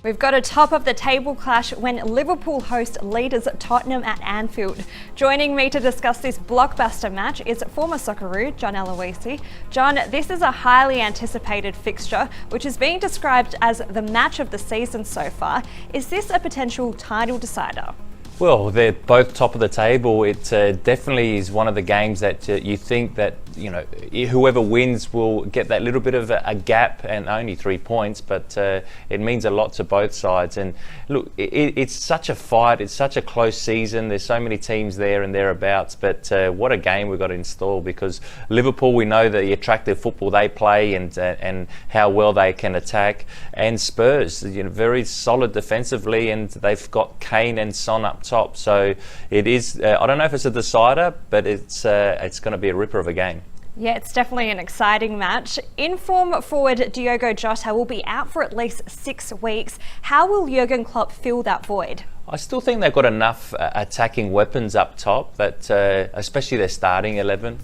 We've got a top of the table clash when Liverpool host leaders Tottenham at Anfield. Joining me to discuss this blockbuster match is former Socceroo John Eloise. John, this is a highly anticipated fixture which is being described as the match of the season so far. Is this a potential title decider? Well, they're both top of the table. It definitely is one of the games that you think that, you know, whoever wins will get that little bit of a gap, and only 3 points, but it means a lot to both sides. And look, it's such a fight, it's such a close season, there's so many teams there and thereabouts, but what a game we've got to install, because Liverpool, we know the attractive football they play and how well they can attack, and Spurs, you know, very solid defensively, and they've got Kane and Son up top. So it is, I don't know if it's a decider, but it's going to be a ripper of a game. Yeah, it's definitely an exciting match. In-form forward Diogo Jota will be out for at least 6 weeks. How will Jurgen Klopp fill that void? I still think they've got enough attacking weapons up top, that especially their starting 11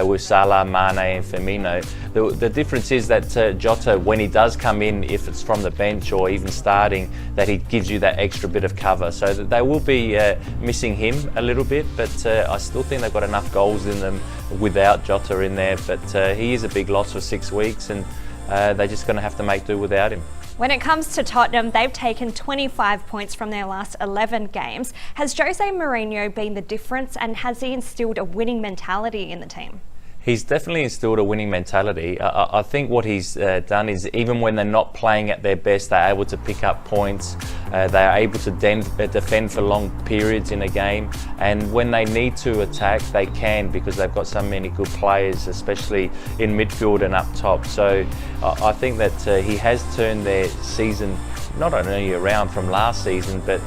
with Salah, Mane and Firmino. The difference is that Jota, when he does come in, if it's from the bench or even starting, that he gives you that extra bit of cover. So that they will be missing him a little bit, but I still think they've got enough goals in them without Jota in there. But he is a big loss for 6 weeks, and they're just going to have to make do without him. When it comes to Tottenham, they've taken 25 points from their last 11 games. Has Jose Mourinho been the difference, and has he instilled a winning mentality in the team? He's definitely instilled a winning mentality. I think what he's done is, even when they're not playing at their best, they're able to pick up points. They're able to defend for long periods in a game, and when they need to attack, they can, because they've got so many good players, especially in midfield and up top. So I think that he has turned their season not only around from last season, but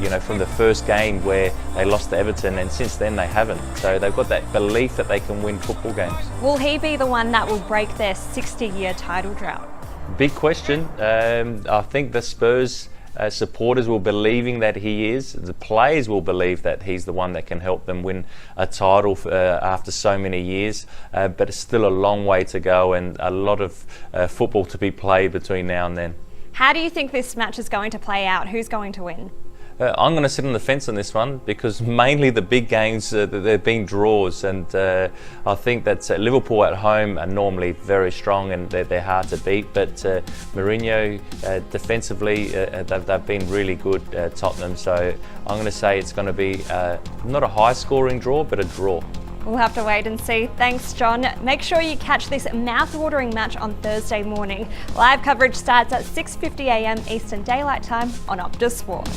you know, from the first game where they lost to Everton, and since then they haven't. So they've got that belief that they can win football games. Will he be the one that will break their 60-year title drought? Big question. I think the Spurs supporters will believing that he is. The players will believe that he's the one that can help them win a title after so many years. But it's still a long way to go, and a lot of football to be played between now and then. How do you think this match is going to play out? Who's going to win? I'm going to sit on the fence on this one, because mainly the big games, they've been draws, and I think that Liverpool at home are normally very strong and they're hard to beat, but Mourinho defensively, they've been really good, Tottenham, so I'm going to say it's going to be not a high scoring draw, but a draw. We'll have to wait and see. Thanks, John. Make sure you catch this mouth-watering match on Thursday morning. Live coverage starts at 6:50 a.m. Eastern Daylight Time on Optus Sport.